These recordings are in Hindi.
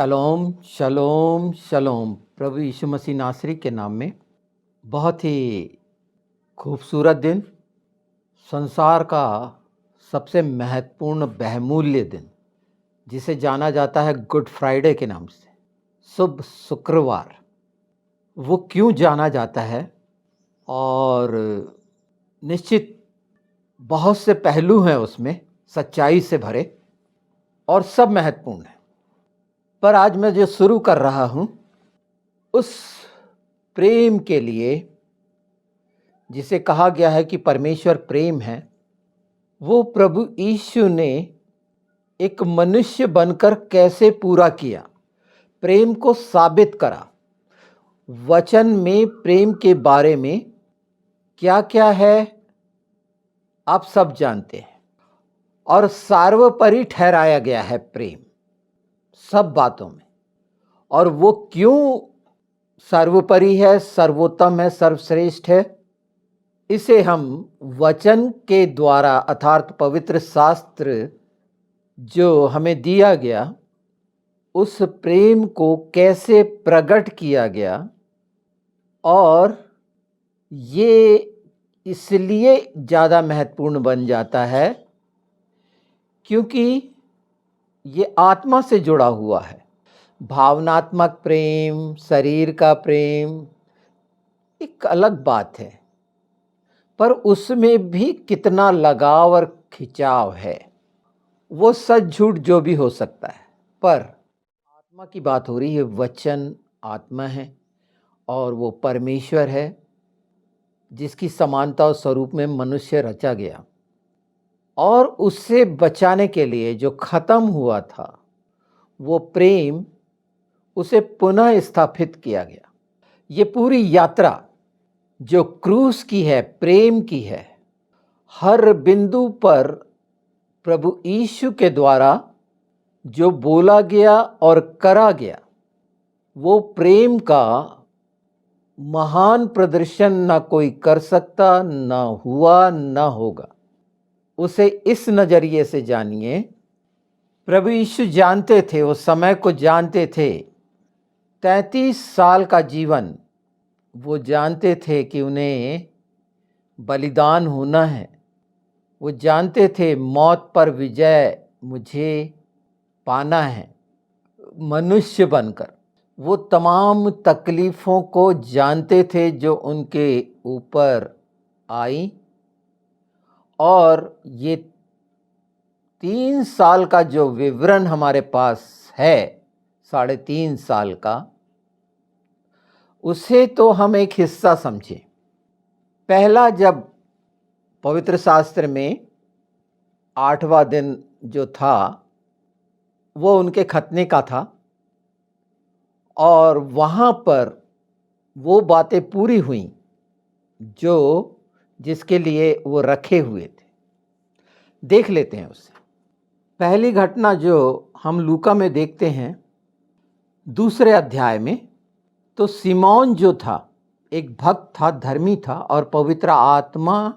शलोम शलोम शलोम। प्रभु यीशु मसीह नासरी के नाम में बहुत ही खूबसूरत दिन, संसार का सबसे महत्वपूर्ण बहुमूल्य दिन, जिसे जाना जाता है गुड फ्राइडे के नाम से, शुभ शुक्रवार। वो क्यों जाना जाता है? और निश्चित बहुत से पहलू हैं उसमें, सच्चाई से भरे, और सब महत्वपूर्ण है। पर आज मैं जो शुरू कर रहा हूं, उस प्रेम के लिए जिसे कहा गया है कि परमेश्वर प्रेम है, वो प्रभु यीशु ने एक मनुष्य बनकर कैसे पूरा किया, प्रेम को साबित करा। वचन में प्रेम के बारे में क्या क्या है आप सब जानते हैं, और सर्वोपरि ठहराया गया है प्रेम सब बातों में। और वो क्यों सर्वोपरि है, सर्वोत्तम है, सर्वश्रेष्ठ है, इसे हम वचन के द्वारा अर्थात पवित्र शास्त्र जो हमें दिया गया, उस प्रेम को कैसे प्रकट किया गया। और ये इसलिए ज़्यादा महत्वपूर्ण बन जाता है क्योंकि ये आत्मा से जुड़ा हुआ है। भावनात्मक प्रेम, शरीर का प्रेम एक अलग बात है, पर उसमें भी कितना लगाव और खिंचाव है, वो सच झूठ जो भी हो सकता है। पर आत्मा की बात हो रही है, वचन आत्मा है और वो परमेश्वर है जिसकी समानता और स्वरूप में मनुष्य रचा गया, और उससे बचाने के लिए जो खत्म हुआ था वो प्रेम, उसे पुनः स्थापित किया गया। ये पूरी यात्रा जो क्रूस की है, प्रेम की है, हर बिंदु पर प्रभु यीशु के द्वारा जो बोला गया और करा गया, वो प्रेम का महान प्रदर्शन ना कोई कर सकता, ना हुआ, ना होगा। उसे इस नज़रिए से जानिए, प्रभु यीशु जानते थे, वो समय को जानते थे। 33 साल का जीवन वो जानते थे कि उन्हें बलिदान होना है। वो जानते थे मौत पर विजय मुझे पाना है। मनुष्य बनकर वो तमाम तकलीफ़ों को जानते थे जो उनके ऊपर आई, और ये 3 साल का जो विवरण हमारे पास है, 3.5 साल का, उसे तो हम एक हिस्सा समझें। पहला, जब पवित्र शास्त्र में 8वां दिन जो था वो उनके खतने का था, और वहाँ पर वो बातें पूरी हुई जो जिसके लिए वो रखे हुए थे। देख लेते हैं उससे। पहली घटना जो हम लूका में देखते हैं 2 अध्याय में, तो सिमोन जो था एक भक्त था, धर्मी था, और पवित्र आत्मा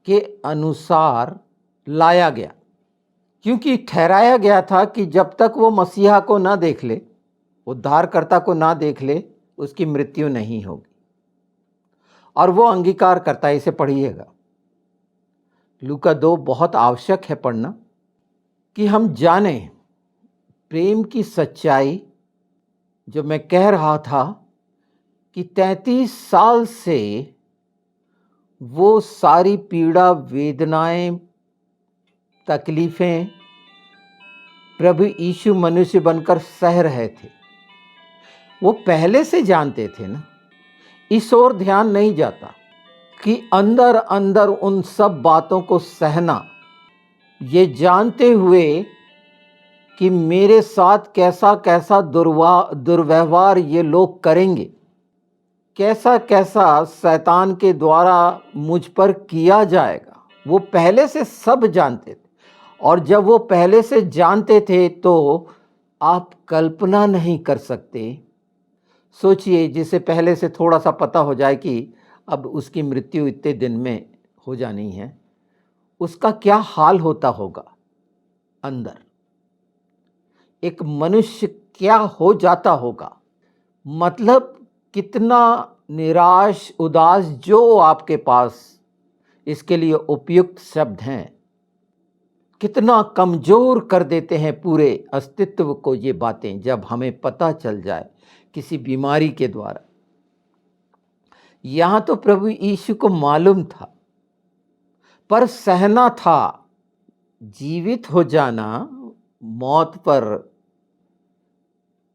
के अनुसार लाया गया, क्योंकि ठहराया गया था कि जब तक वो मसीहा को ना देख ले, उद्धारकर्ता को ना देख ले, उसकी मृत्यु नहीं होगी। और वो अंगीकार करता है। इसे पढ़िएगा, लूका 2 बहुत आवश्यक है पढ़ना, कि हम जाने प्रेम की सच्चाई। जो मैं कह रहा था कि 33 साल से वो सारी पीड़ा, वेदनाएं, तकलीफ़ें प्रभु यीशु मनुष्य बनकर सह रहे थे। वो पहले से जानते थे ना, इस ओर ध्यान नहीं जाता कि अंदर अंदर उन सब बातों को सहना, ये जानते हुए कि मेरे साथ कैसा कैसा दुर्व्यवहार ये लोग करेंगे, कैसा कैसा शैतान के द्वारा मुझ पर किया जाएगा, वो पहले से सब जानते थे। और जब वो पहले से जानते थे तो आप कल्पना नहीं कर सकते। सोचिए, जिसे पहले से थोड़ा सा पता हो जाए कि अब उसकी मृत्यु इतने दिन में हो जानी है, उसका क्या हाल होता होगा अंदर। एक मनुष्य क्या हो जाता होगा। मतलब कितना निराश, उदास, जो आपके पास इसके लिए उपयुक्त शब्द हैं, कितना कमज़ोर कर देते हैं पूरे अस्तित्व को ये बातें, जब हमें पता चल जाए किसी बीमारी के द्वारा। यहाँ तो प्रभु यीशु को मालूम था, पर सहना था। जीवित हो जाना, मौत पर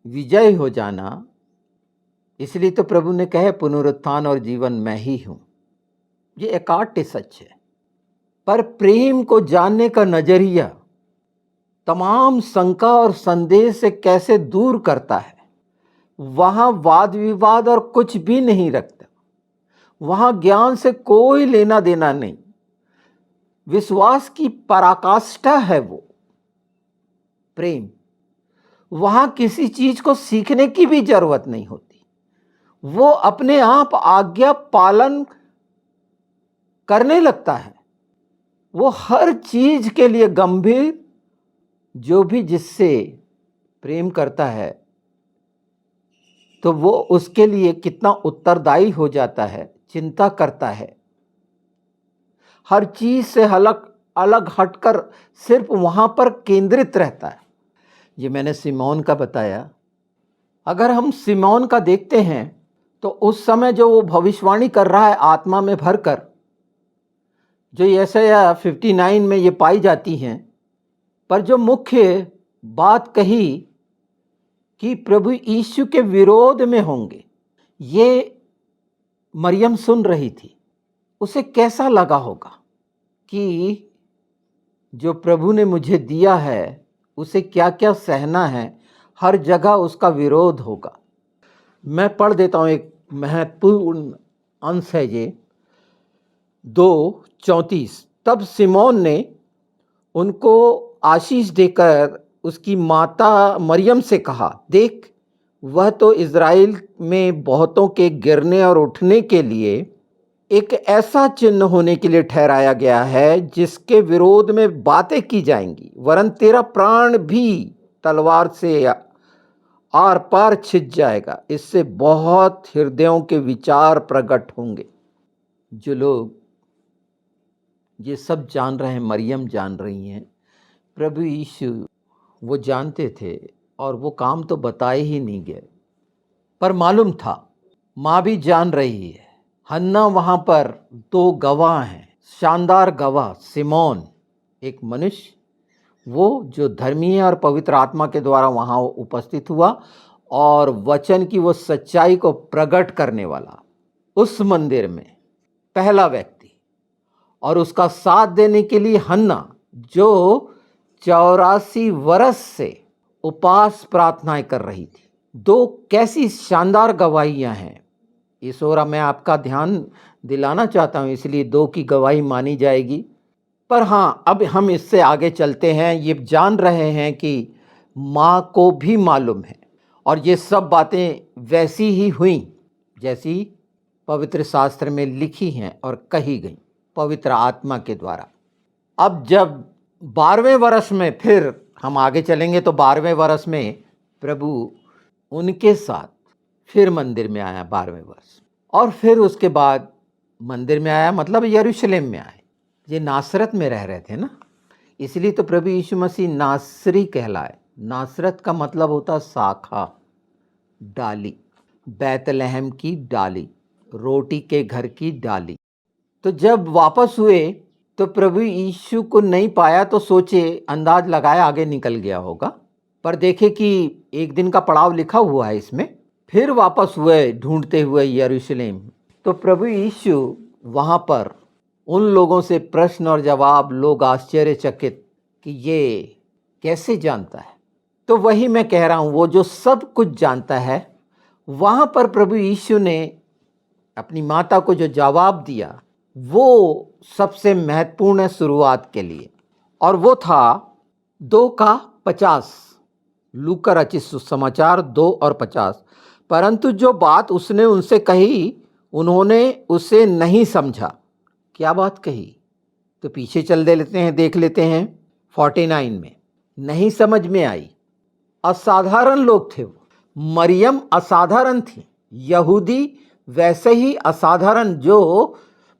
विजय हो जाना, इसलिए तो प्रभु ने कहे पुनरुत्थान और जीवन मैं ही हूँ। ये एकाट्य सच है। पर प्रेम को जानने का नजरिया तमाम शंका और संदेह से कैसे दूर करता है। वहां वाद विवाद और कुछ भी नहीं रखता, वहां ज्ञान से कोई लेना देना नहीं। विश्वास की पराकाष्ठा है वो प्रेम। वहां किसी चीज को सीखने की भी जरूरत नहीं होती, वो अपने आप आज्ञा पालन करने लगता है। वो हर चीज के लिए गंभीर, जो भी जिससे प्रेम करता है तो वो उसके लिए कितना उत्तरदायी हो जाता है, चिंता करता है। हर चीज से अलग अलग हटकर सिर्फ वहां पर केंद्रित रहता है। ये मैंने सिमोन का बताया। अगर हम सिमोन का देखते हैं तो उस समय जो वो भविष्यवाणी कर रहा है आत्मा में भरकर, जो यशायाह 59 में ये पाई जाती हैं, पर जो मुख्य बात कही कि प्रभु यीशु के विरोध में होंगे, ये मरियम सुन रही थी। उसे कैसा लगा होगा कि जो प्रभु ने मुझे दिया है उसे क्या क्या सहना है, हर जगह उसका विरोध होगा। मैं पढ़ देता हूँ, एक महत्वपूर्ण अंश है ये, 2:34। तब सिमोन ने उनको आशीष देकर उसकी माता मरियम से कहा, देख, वह तो इज़राइल में बहुतों के गिरने और उठने के लिए एक ऐसा चिन्ह होने के लिए ठहराया गया है जिसके विरोध में बातें की जाएंगी, वरन तेरा प्राण भी तलवार से आर पार छिद जाएगा। इससे बहुत हृदयों के विचार प्रकट होंगे। जो लोग ये सब जान रहे हैं, मरियम जान रही हैं, प्रभु यीशु वो जानते थे और वो काम तो बताए ही नहीं गए, पर मालूम था। माँ भी जान रही है। हन्ना वहाँ पर 2 गवाह हैं, शानदार गवाह। सिमोन एक मनुष्य, वो जो धर्मी है और पवित्र आत्मा के द्वारा वहाँ उपस्थित हुआ और वचन की वो सच्चाई को प्रकट करने वाला उस मंदिर में पहला व्यक्ति, और उसका साथ देने के लिए हन्ना, जो 84 वर्ष से उपवास प्रार्थनाएं कर रही थी। 2 कैसी शानदार गवाहियां हैं। इस ओर मैं आपका ध्यान दिलाना चाहता हूं, इसलिए 2 की गवाही मानी जाएगी। पर हाँ, अब हम इससे आगे चलते हैं। ये जान रहे हैं कि माँ को भी मालूम है और ये सब बातें वैसी ही हुई जैसी पवित्र शास्त्र में लिखी हैं और कही गई पवित्र आत्मा के द्वारा। अब जब 12वें वर्ष में, फिर हम आगे चलेंगे तो 12वें वर्ष में प्रभु उनके साथ फिर मंदिर में आया 12वें वर्ष, और फिर उसके बाद मंदिर में आया, मतलब यरूशलेम में आए। ये नासरत में रह रहे थे ना, इसलिए तो प्रभु यीशु मसीह नासरी कहलाए। नासरत का मतलब होता शाखा, डाली, बैतलहम की डाली, रोटी के घर की डाली। तो जब वापस हुए तो प्रभु यीशु को नहीं पाया, तो सोचे, अंदाज लगाया आगे निकल गया होगा, पर देखे कि एक दिन का पड़ाव लिखा हुआ है इसमें। फिर वापस हुए ढूंढते हुए यरूशलेम, तो प्रभु यीशु वहाँ पर उन लोगों से प्रश्न और जवाब, लोग आश्चर्यचकित कि ये कैसे जानता है। तो वही मैं कह रहा हूँ, वो जो सब कुछ जानता है, वहाँ पर प्रभु यीशु ने अपनी माता को जो जवाब दिया वो सबसे महत्वपूर्ण है शुरुआत के लिए, और वो था 2:50। लूका रचित सुसमाचार 2:50। परंतु जो बात उसने उनसे कही उन्होंने उसे नहीं समझा। क्या बात कही? तो पीछे चल दे लेते हैं, देख लेते हैं 49 में। नहीं समझ में आई। असाधारण लोग थे वो। मरियम असाधारण थी, यहूदी वैसे ही असाधारण, जो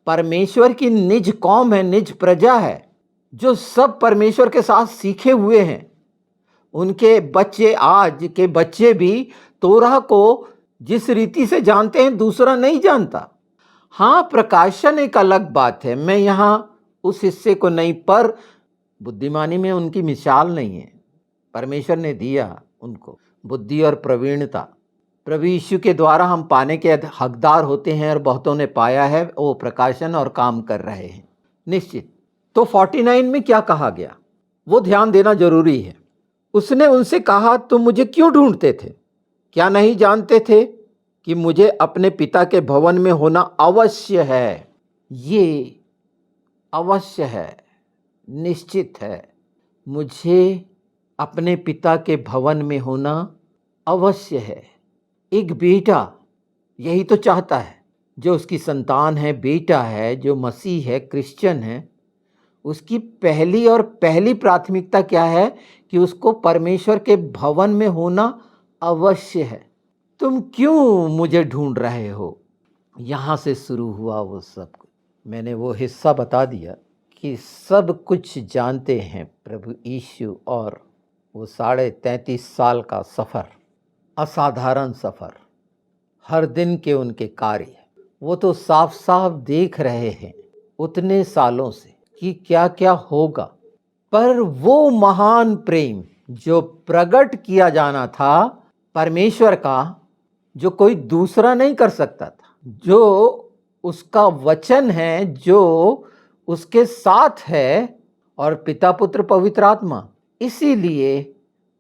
परमेश्वर की निज कौम है, निज प्रजा है, जो सब परमेश्वर के साथ सीखे हुए हैं। उनके बच्चे, आज के बच्चे भी तोरह को जिस रीति से जानते हैं दूसरा नहीं जानता। हाँ, प्रकाशन एक अलग बात है, मैं यहाँ उस हिस्से को नहीं, पर बुद्धिमानी में उनकी मिसाल नहीं है। परमेश्वर ने दिया उनको बुद्धि और प्रवीणता। प्रभु यीशु के द्वारा हम पाने के हकदार होते हैं और बहुतों ने पाया है, वो प्रकाशन और काम कर रहे हैं निश्चित। तो 49 में क्या कहा गया वो ध्यान देना जरूरी है। उसने उनसे कहा, तुम मुझे क्यों ढूंढते थे? क्या नहीं जानते थे कि मुझे अपने पिता के भवन में होना अवश्य है? ये अवश्य है, निश्चित है, मुझे अपने पिता के भवन में होना अवश्य है। एक बेटा यही तो चाहता है, जो उसकी संतान है, बेटा है, जो मसीह है, क्रिश्चियन है, उसकी पहली प्राथमिकता क्या है कि उसको परमेश्वर के भवन में होना अवश्य है। तुम क्यों मुझे ढूंढ रहे हो? यहाँ से शुरू हुआ वो सब कुछ। मैंने वो हिस्सा बता दिया कि सब कुछ जानते हैं प्रभु यीशु, और वो 33.5 साल का सफ़र, असाधारण सफ़र, हर दिन के उनके कार्य, वो तो साफ साफ देख रहे हैं उतने सालों से कि क्या क्या होगा। पर वो महान प्रेम जो प्रकट किया जाना था परमेश्वर का, जो कोई दूसरा नहीं कर सकता था, जो उसका वचन है, जो उसके साथ है, और पिता पुत्र पवित्र आत्मा, इसीलिए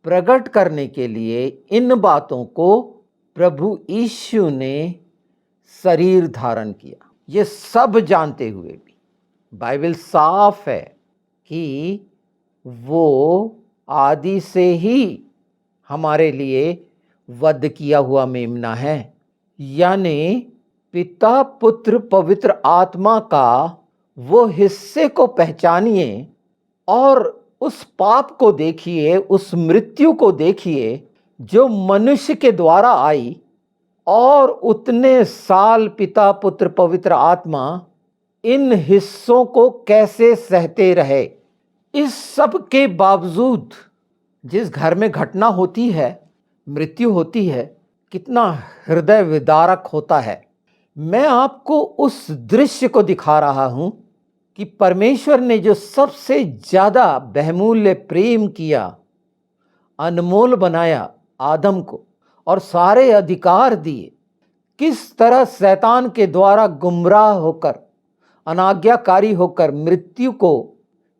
प्रकट करने के लिए इन बातों को प्रभु यीशु ने शरीर धारण किया। ये सब जानते हुए भी बाइबल साफ है कि वो आदि से ही हमारे लिए वध किया हुआ मेमना है, यानी पिता पुत्र पवित्र आत्मा का वो हिस्से को पहचानिए और उस पाप को देखिए, उस मृत्यु को देखिए जो मनुष्य के द्वारा आई, और उतने साल पिता पुत्र पवित्र आत्मा इन हिस्सों को कैसे सहते रहे। इस सब के बावजूद जिस घर में घटना होती है, मृत्यु होती है, कितना हृदय विदारक होता है। मैं आपको उस दृश्य को दिखा रहा हूं कि परमेश्वर ने जो सबसे ज्यादा बहुमूल्य प्रेम किया, अनमोल बनाया आदम को, और सारे अधिकार दिए, किस तरह शैतान के द्वारा गुमराह होकर, अनाज्ञाकारी होकर मृत्यु को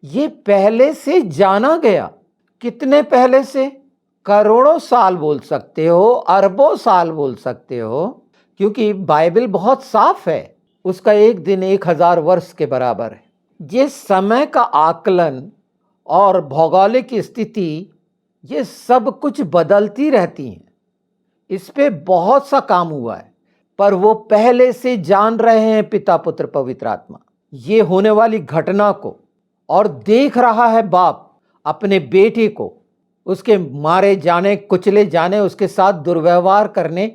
ये पहले से जाना गया। कितने पहले से? करोड़ों साल बोल सकते हो, अरबों साल बोल सकते हो, क्योंकि बाइबल बहुत साफ है, उसका एक दिन 1000 वर्ष के बराबर है। ये समय का आकलन और भौगोलिक स्थिति, ये सब कुछ बदलती रहती हैं, इस पे बहुत सा काम हुआ है, पर वो पहले से जान रहे हैं पिता पुत्र पवित्र आत्मा ये होने वाली घटना को, और देख रहा है बाप अपने बेटे को, उसके मारे जाने, कुचले जाने, उसके साथ दुर्व्यवहार करने,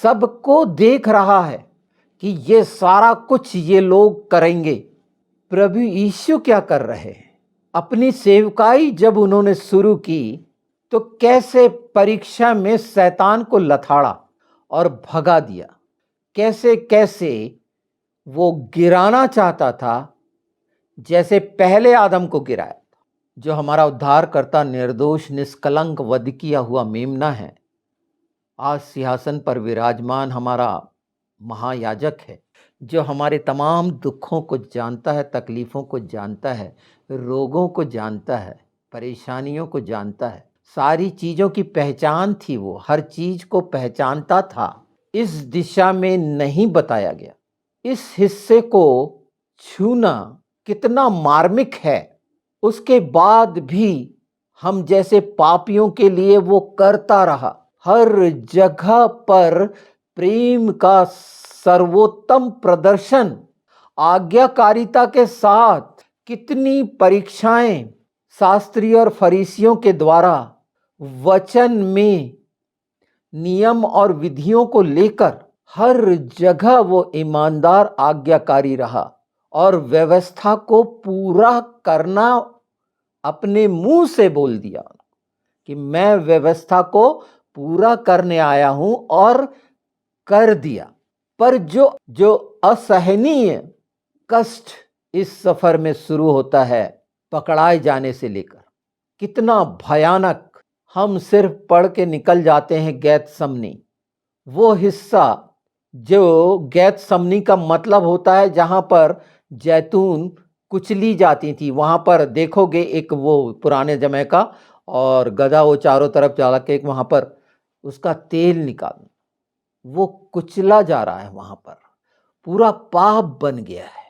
सबको देख रहा है कि ये सारा कुछ ये लोग करेंगे। प्रभु यीशु क्या कर रहे हैं? अपनी सेवकाई जब उन्होंने शुरू की तो कैसे परीक्षा में शैतान को लथाड़ा और भगा दिया, कैसे कैसे वो गिराना चाहता था, जैसे पहले आदम को गिराया था, जो हमारा उद्धार करता, निर्दोष निष्कलंक वध किया हुआ मेमना है, आज सिंहासन पर विराजमान हमारा महायाजक है, जो हमारे तमाम दुखों को जानता है, तकलीफ़ों को जानता है, रोगों को जानता है, परेशानियों को जानता है, सारी चीज़ों की पहचान थी, वो हर चीज़ को पहचानता था। इस दिशा में नहीं बताया गया। इस हिस्से को छूना कितना मार्मिक है, उसके बाद भी हम जैसे पापियों के लिए वो करता रहा। हर जगह पर प्रेम का सर्वोत्तम प्रदर्शन, आज्ञाकारिता के साथ कितनी परीक्षाएं शास्त्री और फरीसियों के द्वारा वचन में नियम और विधियों को लेकर हर जगह वो ईमानदार आज्ञाकारी रहा और व्यवस्था को पूरा करना अपने मुंह से बोल दिया कि मैं व्यवस्था को पूरा करने आया हूं और कर दिया। पर जो जो असहनीय कष्ट इस सफर में शुरू होता है, पकड़ाए जाने से लेकर, कितना भयानक। हम सिर्फ पढ़ के निकल जाते हैं गैतसमनी, वो हिस्सा जो गैतसमनी का मतलब होता है जहां पर जैतून कुचली जाती थी। वहां पर देखोगे एक वो पुराने जमाने का, और गधा वो चारों तरफ चला के वहां पर उसका तेल निकाल, वो कुचला जा रहा है, वहां पर पूरा पाप बन गया है।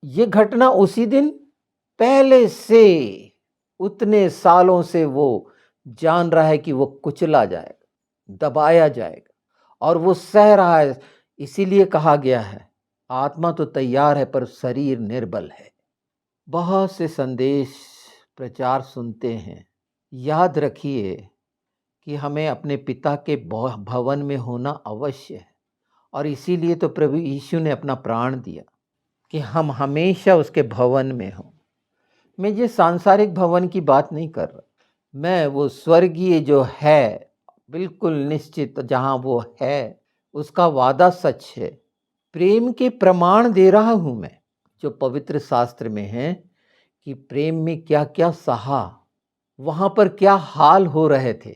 ये घटना उसी दिन पहले से उतने सालों से वो जान रहा है कि वो कुचला जाएगा, दबाया जाएगा, और वो सह रहा है। इसीलिए कहा गया है आत्मा तो तैयार है पर शरीर निर्बल है। बहुत से संदेश प्रचार सुनते हैं। याद रखिए कि हमें अपने पिता के भवन में होना अवश्य है, और इसीलिए तो प्रभु यीशु ने अपना प्राण दिया कि हम हमेशा उसके भवन में हों। मैं ये सांसारिक भवन की बात नहीं कर रहा, मैं वो स्वर्गीय जो है बिल्कुल निश्चित जहां वो है, उसका वादा सच है। प्रेम के प्रमाण दे रहा हूं मैं, जो पवित्र शास्त्र में है कि प्रेम में क्या क्या सहा, वहां पर क्या हाल हो रहे थे।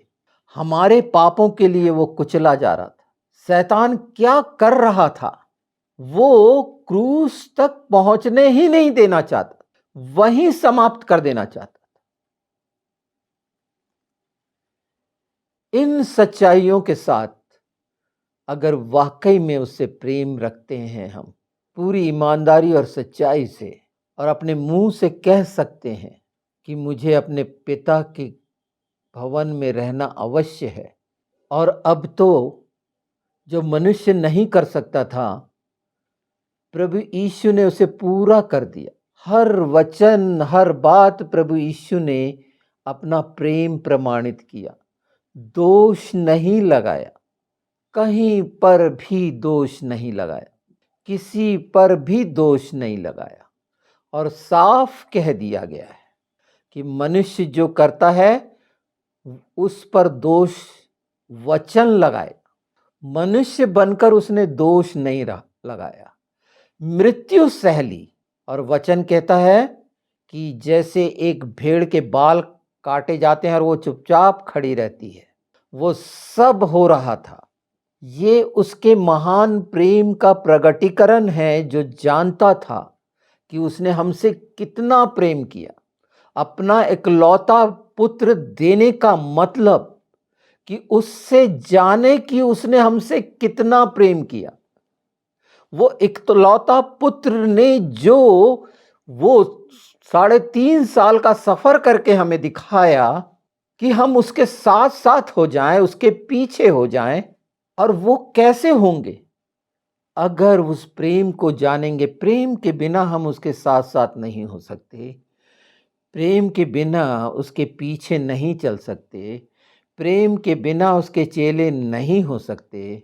हमारे पापों के लिए वो कुचला जा रहा था। शैतान क्या कर रहा था, वो क्रूस तक पहुंचने ही नहीं देना चाहता, वहीं समाप्त कर देना चाहता था। इन सच्चाइयों के साथ अगर वाकई में उससे प्रेम रखते हैं हम पूरी ईमानदारी और सच्चाई से, और अपने मुंह से कह सकते हैं कि मुझे अपने पिता के भवन में रहना अवश्य है, और अब तो जो मनुष्य नहीं कर सकता था, प्रभु यीशु ने उसे पूरा कर दिया। हर वचन, हर बात प्रभु यीशु ने अपना प्रेम प्रमाणित किया, दोष नहीं लगाया, कहीं पर भी दोष नहीं लगाया, किसी पर भी दोष नहीं लगाया, और साफ कह दिया गया है कि मनुष्य जो करता है उस पर दोष वचन लगाए। मनुष्य बनकर उसने दोष नहीं लगाया, मृत्यु सह ली। और वचन कहता है कि जैसे एक भेड़ के बाल काटे जाते हैं और वो चुपचाप खड़ी रहती है, वो सब हो रहा था। ये उसके महान प्रेम का प्रगटीकरण है, जो जानता था कि उसने हमसे कितना प्रेम किया। अपना इकलौता पुत्र देने का मतलब कि उससे जाने कि उसने हमसे कितना प्रेम किया। वो इकलौता पुत्र ने जो वो 3.5 साल का सफर करके हमें दिखाया कि हम उसके साथ साथ हो जाएं, उसके पीछे हो जाएं। और वो कैसे होंगे? अगर उस प्रेम को जानेंगे। प्रेम के बिना हम उसके साथ साथ नहीं हो सकते, प्रेम के बिना उसके पीछे नहीं चल सकते, प्रेम के बिना उसके चेले नहीं हो सकते,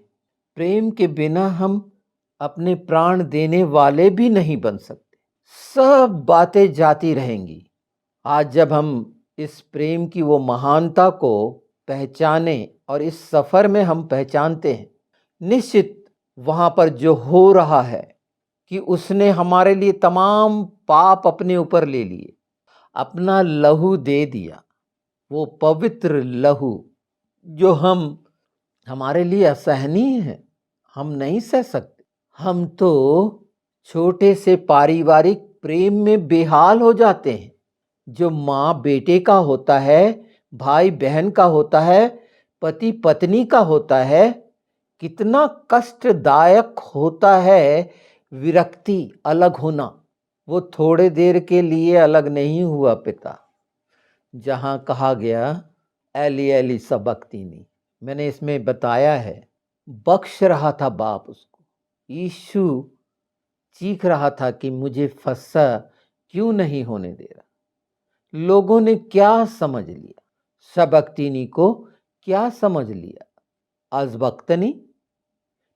प्रेम के बिना हम अपने प्राण देने वाले भी नहीं बन सकते। सब बातें जाती रहेंगी। आज जब हम इस प्रेम की वो महानता को पहचाने और इस सफर में हम पहचानते हैं, निश्चित वहां पर जो हो रहा है कि उसने हमारे लिए तमाम पाप अपने ऊपर ले लिए, अपना लहू दे दिया, वो पवित्र लहू जो हमारे लिए असहनीय है, हम नहीं सह सकते। हम तो छोटे से पारिवारिक प्रेम में बेहाल हो जाते हैं, जो माँ बेटे का होता है, भाई बहन का होता है, पति पत्नी का होता है। कितना कष्टदायक होता है विरक्ति, अलग होना। वो थोड़े देर के लिए अलग नहीं हुआ पिता, जहां कहा गया एली एली सबक्तनी। मैंने इसमें बताया है, बख्श रहा था बाप उसको। यीशु चीख रहा था कि मुझे फंसा क्यों नहीं होने दे रहा। लोगों ने क्या समझ लिया? सबक्तिनी को क्या समझ लिया? अज़बक्तनी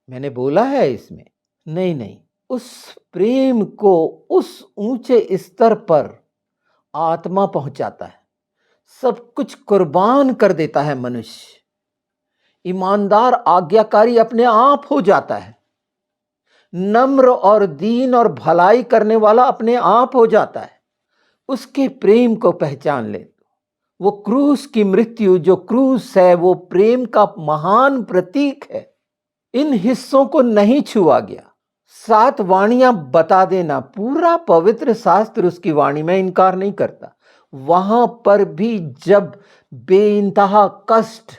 मैंने बोला है इसमें? नहीं, नहीं। उस प्रेम को उस ऊंचे स्तर पर आत्मा पहुंचाता है। सब कुछ कुर्बान कर देता है मनुष्य। ईमानदार आज्ञाकारी अपने आप हो जाता है। नम्र और दीन और भलाई करने वाला अपने आप हो जाता है। उसके प्रेम को पहचान ले। वो क्रूस की मृत्यु, जो क्रूस है, वो प्रेम का महान प्रतीक है। इन हिस्सों को नहीं छुआ गया। 7 वाणियां बता देना, पूरा पवित्र शास्त्र उसकी वाणी में इनकार नहीं करता। वहां पर भी जब बेइंतहा कष्ट,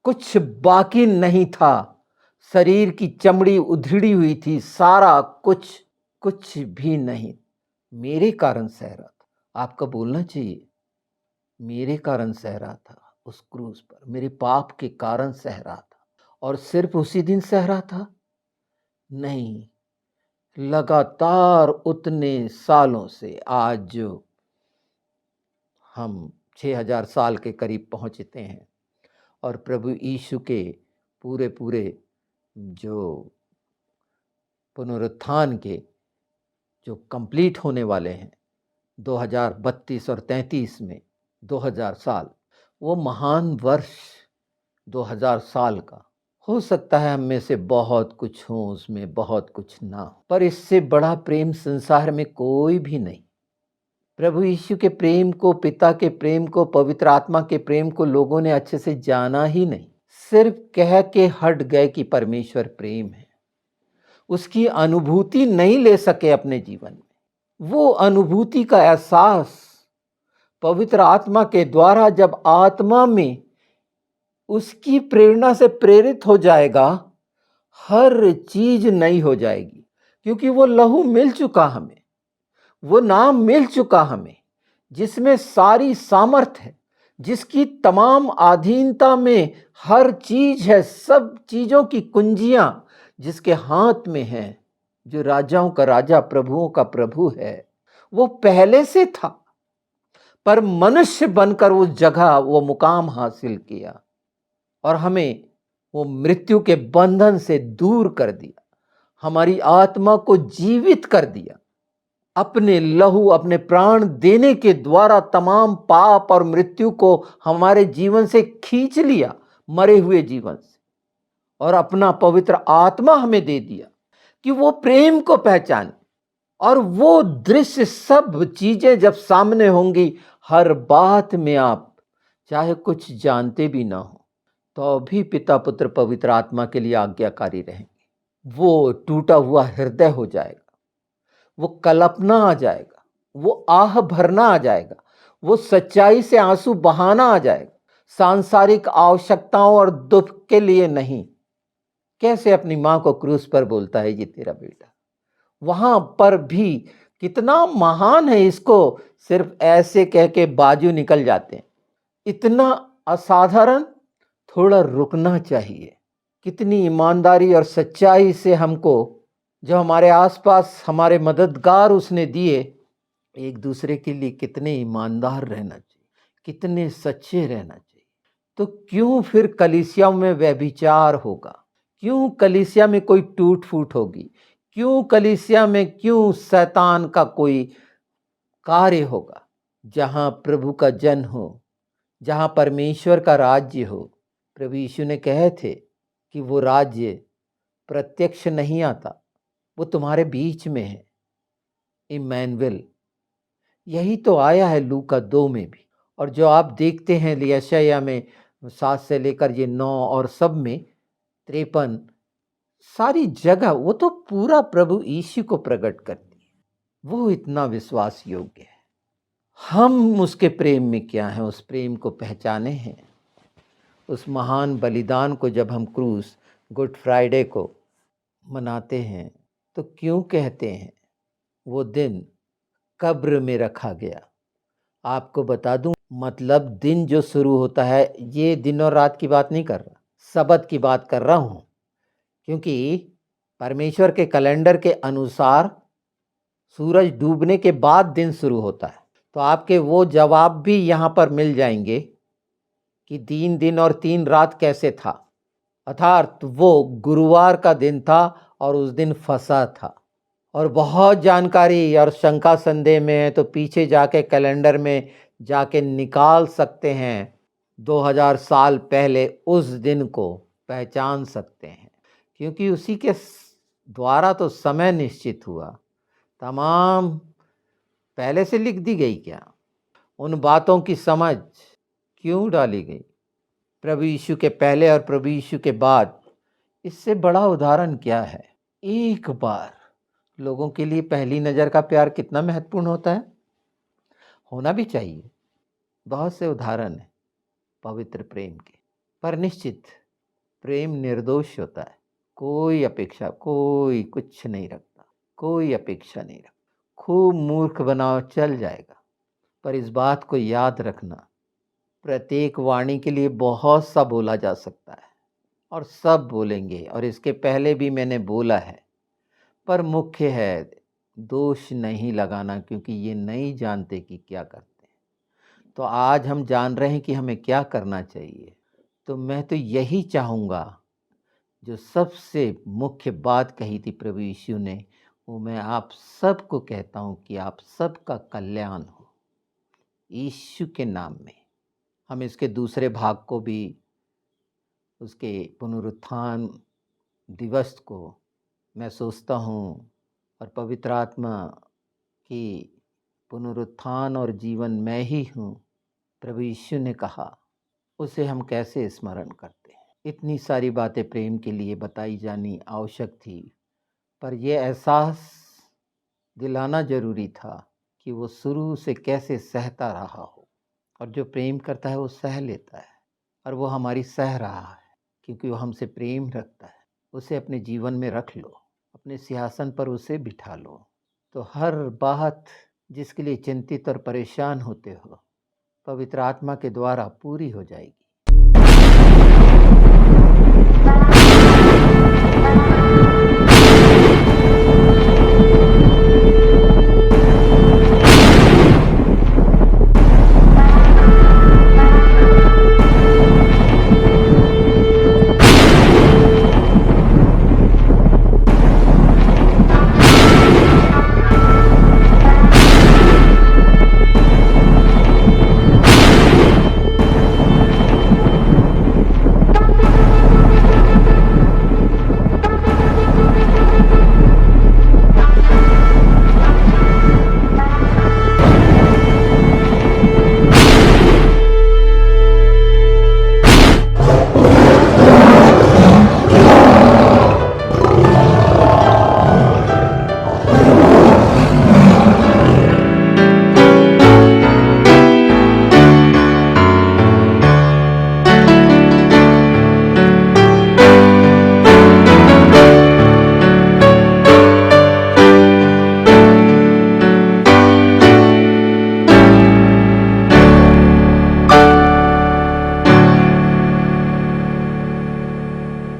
कुछ बाकी नहीं था, शरीर की चमड़ी उधड़ी हुई थी, सारा कुछ भी नहीं, मेरे कारण सह रहा था। आपका बोलना चाहिए, मेरे कारण सह रहा था उस क्रूस पर, मेरे पाप के कारण सह रहा था। और सिर्फ उसी दिन सह रहा था? नहीं, लगातार उतने सालों से, आज जो हम 6000 साल के करीब पहुंचते हैं और प्रभु यीशु के पूरे पूरे जो पुनरुत्थान के जो कंप्लीट होने वाले हैं 2032 और 33 में, 2000 साल, वो महान वर्ष 2000 साल का हो सकता है। हम में से बहुत कुछ हो उसमें, बहुत कुछ ना हो, पर इससे बड़ा प्रेम संसार में कोई भी नहीं। प्रभु यीशु के प्रेम को, पिता के प्रेम को, पवित्र आत्मा के प्रेम को लोगों ने अच्छे से जाना ही नहीं। सिर्फ कह के हट गए कि परमेश्वर प्रेम है। उसकी अनुभूति नहीं ले सके अपने जीवन में। वो अनुभूति का एहसास पवित्र आत्मा के द्वारा जब आत्मा में उसकी प्रेरणा से प्रेरित हो जाएगा, हर चीज नई हो जाएगी। क्योंकि वो लहू मिल चुका हमें, वो नाम मिल चुका हमें, जिसमें सारी सामर्थ है, जिसकी तमाम अधीनता में हर चीज है, सब चीजों की कुंजियां जिसके हाथ में है, जो राजाओं का राजा, प्रभुओं का प्रभु है। वो पहले से था, पर मनुष्य बनकर उस जगह, वो मुकाम हासिल किया और हमें वो मृत्यु के बंधन से दूर कर दिया, हमारी आत्मा को जीवित कर दिया। अपने लहू, अपने प्राण देने के द्वारा तमाम पाप और मृत्यु को हमारे जीवन से खींच लिया, मरे हुए जीवन से, और अपना पवित्र आत्मा हमें दे दिया कि वो प्रेम को पहचाने। और वो दृश्य, सब चीजें जब सामने होंगी, हर बात में आप चाहे कुछ जानते भी ना हो तो भी पिता पुत्र पवित्र आत्मा के लिए आज्ञाकारी रहेंगे। वो टूटा हुआ हृदय हो जाएगा, वो कल्पना आ जाएगा, वो आह भरना आ जाएगा, वो सच्चाई से आंसू बहाना आ जाएगा, सांसारिक आवश्यकताओं और दुख के लिए नहीं। कैसे अपनी मां को क्रूस पर बोलता है, ये तेरा बेटा, वहां पर भी कितना महान है, इसको सिर्फ ऐसे कह के बाजू निकल जाते हैं। इतना असाधारण, थोड़ा रुकना चाहिए। कितनी ईमानदारी और सच्चाई से हमको, जो हमारे आसपास हमारे मददगार उसने दिए, एक दूसरे के लिए कितने ईमानदार रहना चाहिए, कितने सच्चे रहना चाहिए। तो क्यों फिर कलीसिया में व्यभिचार होगा? क्यों कलीसिया में कोई टूट फूट होगी? क्यों कलीसिया में, क्यों शैतान का कोई कार्य होगा? जहां प्रभु का जन हो, जहां परमेश्वर का राज्य हो। प्रभु यीशु ने कहे थे कि वो राज्य प्रत्यक्ष नहीं आता, वो तुम्हारे बीच में है। इम्मानुएल, यही तो आया है लूका 2 में भी। और जो आप देखते हैं यशायाह में 7 से लेकर ये 9 और सब में 53, सारी जगह वो तो पूरा प्रभु यीशु को प्रकट करती है। वो इतना विश्वास योग्य है। हम उसके प्रेम में क्या हैं, उस प्रेम को पहचाने हैं। उस महान बलिदान को जब हम क्रूस, गुड फ्राइडे को मनाते हैं, तो क्यों कहते हैं वो दिन कब्र में रखा गया? आपको बता दूं, मतलब दिन जो शुरू होता है, ये दिन और रात की बात नहीं कर रहा, सबत की बात कर रहा हूं। क्योंकि परमेश्वर के कैलेंडर के अनुसार सूरज डूबने के बाद दिन शुरू होता है। तो आपके वो जवाब भी यहाँ पर मिल जाएंगे कि 3 दिन और 3 रात कैसे था, अर्थात वो गुरुवार का दिन था और उस दिन फसह था। और बहुत जानकारी और शंका संदेह में है तो पीछे जाके कैलेंडर में जाके निकाल सकते हैं, 2000 साल पहले उस दिन को पहचान सकते हैं, क्योंकि उसी के द्वारा तो समय निश्चित हुआ। तमाम पहले से लिख दी गई क्या, उन बातों की समझ क्यों डाली गई प्रभु यीशु के पहले और प्रभु यीशु के बाद, इससे बड़ा उदाहरण क्या है। एक बार लोगों के लिए पहली नज़र का प्यार कितना महत्वपूर्ण होता है, होना भी चाहिए। बहुत से उदाहरण हैं पवित्र प्रेम के, पर निश्चित प्रेम निर्दोष होता है। कोई अपेक्षा, कोई कुछ नहीं रखता, कोई अपेक्षा नहीं रखता। खूब मूर्ख बनाओ चल जाएगा, पर इस बात को याद रखना, प्रत्येक वाणी के लिए बहुत सा बोला जा सकता है और सब बोलेंगे, और इसके पहले भी मैंने बोला है, पर मुख्य है दोष नहीं लगाना, क्योंकि ये नहीं जानते कि क्या करते हैं। तो आज हम जान रहे हैं कि हमें क्या करना चाहिए। तो मैं तो यही चाहूँगा, जो सबसे मुख्य बात कही थी प्रभु यीशु ने, वो मैं आप सबको कहता हूँ कि आप सबका कल्याण हो यीशु के नाम में। हम इसके दूसरे भाग को भी, उसके पुनरुत्थान दिवस को मैं सोचता हूँ, और पवित्र आत्मा की पुनरुत्थान और जीवन मैं ही हूँ, प्रभु यीशु ने कहा, उसे हम कैसे स्मरण करते हैं। इतनी सारी बातें प्रेम के लिए बताई जानी आवश्यक थी, पर यह एहसास दिलाना जरूरी था कि वो शुरू से कैसे सहता रहा हो, और जो प्रेम करता है वो सह लेता है, और वो हमारी सह रहा है क्योंकि वो हमसे प्रेम रखता है। उसे अपने जीवन में रख लो, अपने सिंहासन पर उसे बिठा लो, तो हर बात जिसके लिए चिंतित और परेशान होते हो, पवित्र आत्मा के द्वारा पूरी हो जाएगी।